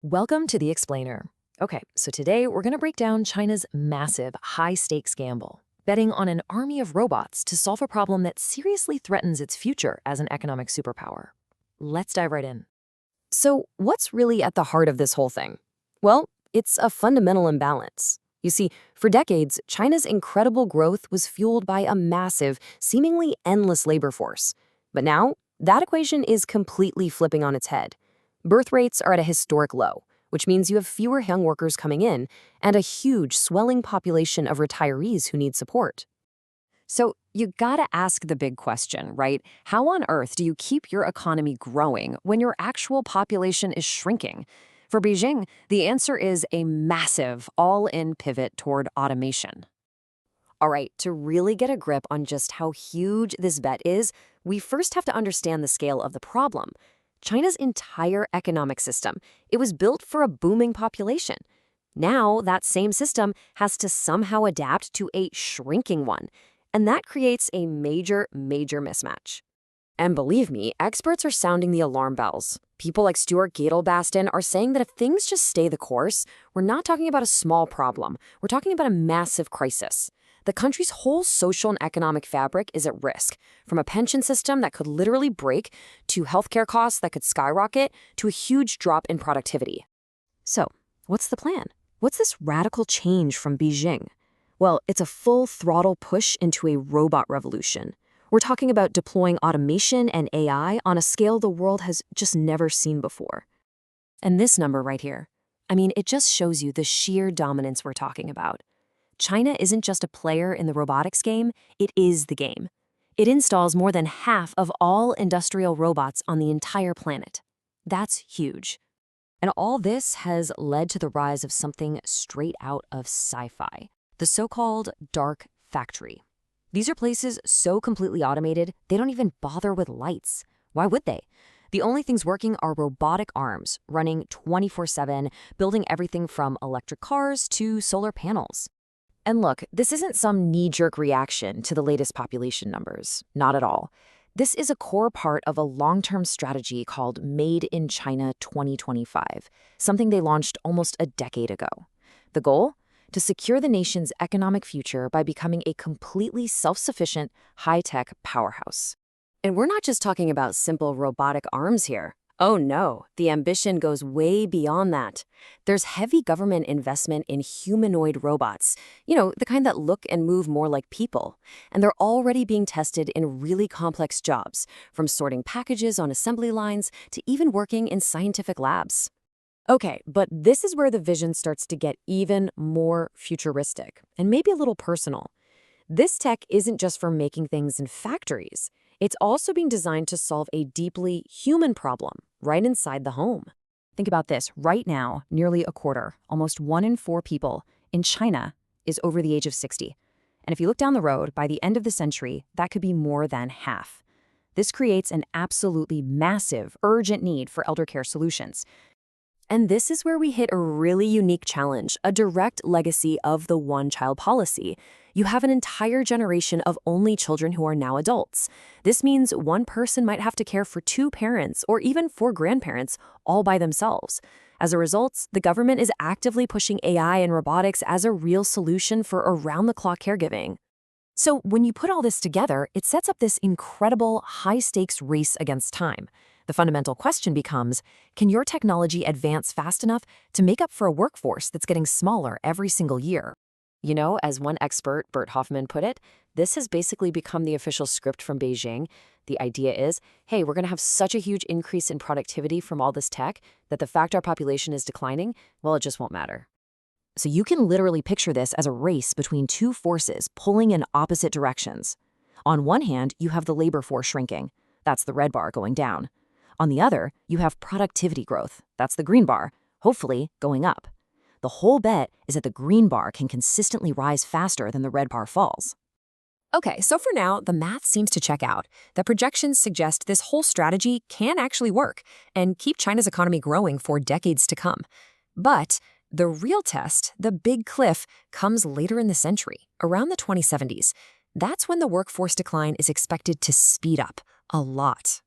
Welcome to the Explainer. Okay, so today we're going to break down China's massive high-stakes gamble, betting on an army of robots to solve a problem that seriously threatens its future as an economic superpower. Let's dive right in. So, what's really at the heart of this whole thing? Well, it's a fundamental imbalance. You see, for decades, China's incredible growth was fueled by a massive, seemingly endless labor force. But now, that equation is completely flipping on its head. Birth rates are at a historic low, which means you have fewer young workers coming in and a huge swelling population of retirees who need support. So you gotta ask the big question, right? How on earth do you keep your economy growing when your actual population is shrinking? For Beijing, the answer is a massive all-in pivot toward automation. All right, to really get a grip on just how huge this bet is, we first have to understand the scale of the problem. China's entire economic system, it was built for a booming population. Now, that same system has to somehow adapt to a shrinking one, and that creates a major mismatch. And believe me, experts are sounding the alarm bells. People like Stuart Gatelbaston are saying that if things just stay the course, we're not talking about a small problem. We're talking about a massive crisis. The country's whole social and economic fabric is at risk, from a pension system that could literally break, to healthcare costs that could skyrocket, to a huge drop in productivity. So, what's the plan? What's this radical change from Beijing? Well, it's a full throttle push into a robot revolution. We're talking about deploying automation and AI on a scale the world has just never seen before. And this number right here, it just shows you the sheer dominance we're talking about. China isn't just a player in the robotics game, it is the game. It installs more than half of all industrial robots on the entire planet. That's huge. And all this has led to the rise of something straight out of sci-fi, the so-called dark factory. These are places so completely automated, they don't even bother with lights. Why would they? The only things working are robotic arms, running 24/7, building everything from electric cars to solar panels. And look, this isn't some knee-jerk reaction to the latest population numbers. Not at all. This is a core part of a long-term strategy called Made in China 2025, something they launched almost a decade ago. The goal? To secure the nation's economic future by becoming a completely self-sufficient, high-tech powerhouse. And we're not just talking about simple robotic arms here. Oh no, the ambition goes way beyond that. There's heavy government investment in humanoid robots, the kind that look and move more like people. And they're already being tested in really complex jobs, from sorting packages on assembly lines to even working in scientific labs. Okay, but this is where the vision starts to get even more futuristic and maybe a little personal. This tech isn't just for making things in factories. It's also being designed to solve a deeply human problem right inside the home. Think about this. Right now, nearly a quarter, almost 1 in 4 people in China is over the age of 60. And if you look down the road, by the end of the century, that could be more than half. This creates an absolutely massive, urgent need for elder care solutions. And this is where we hit a really unique challenge, a direct legacy of the one-child policy. You have an entire generation of only children who are now adults. This means one person might have to care for 2 parents or even 4 grandparents all by themselves. As a result, the government is actively pushing AI and robotics as a real solution for around-the-clock caregiving. So when you put all this together, it sets up this incredible high-stakes race against time. The fundamental question becomes, can your technology advance fast enough to make up for a workforce that's getting smaller every single year? As one expert, Bert Hoffman, put it, this has basically become the official script from Beijing. The idea is, hey, we're going to have such a huge increase in productivity from all this tech that the fact our population is declining, well, it just won't matter. So you can literally picture this as a race between 2 forces pulling in opposite directions. On one hand, you have the labor force shrinking. That's the red bar going down. On the other, you have productivity growth. That's the green bar, hopefully going up. The whole bet is that the green bar can consistently rise faster than the red bar falls. Okay, so for now, the math seems to check out. The projections suggest this whole strategy can actually work and keep China's economy growing for decades to come. But the real test, the big cliff, comes later in the century, around the 2070s. That's when the workforce decline is expected to speed up a lot.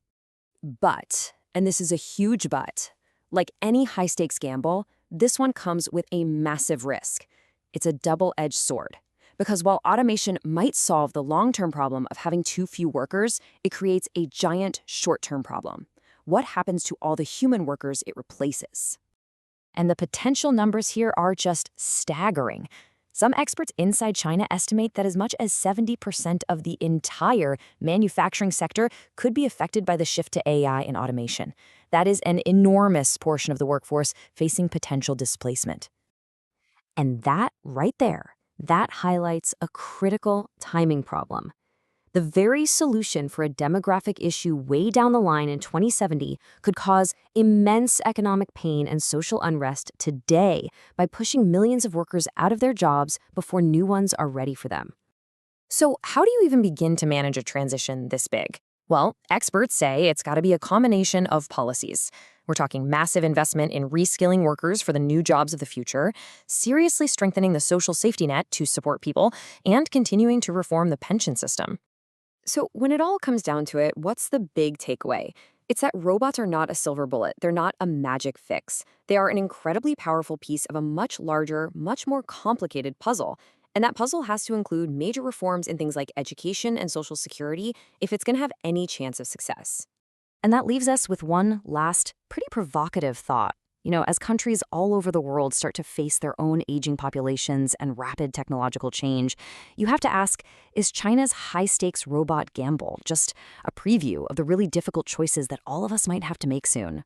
But, and this is a huge but, Like any high-stakes gamble, this one comes with a massive risk. It's a double-edged sword. Because while automation might solve the long-term problem of having too few workers, it creates a giant short-term problem. What happens to all the human workers it replaces? And the potential numbers here are just staggering. Some experts inside China estimate that as much as 70% of the entire manufacturing sector could be affected by the shift to AI and automation. That is an enormous portion of the workforce facing potential displacement. And that right there, that highlights a critical timing problem. The very solution for a demographic issue way down the line in 2070 could cause immense economic pain and social unrest today by pushing millions of workers out of their jobs before new ones are ready for them. So, how do you even begin to manage a transition this big? Well, experts say it's got to be a combination of policies. We're talking massive investment in reskilling workers for the new jobs of the future, seriously strengthening the social safety net to support people, and continuing to reform the pension system. So, when it all comes down to it, what's the big takeaway? It's that robots are not a silver bullet. They're not a magic fix. They are an incredibly powerful piece of a much larger, much more complicated puzzle. And that puzzle has to include major reforms in things like education and social security if it's going to have any chance of success. And that leaves us with one last, pretty provocative thought. As countries all over the world start to face their own aging populations and rapid technological change, you have to ask, is China's high-stakes robot gamble just a preview of the really difficult choices that all of us might have to make soon?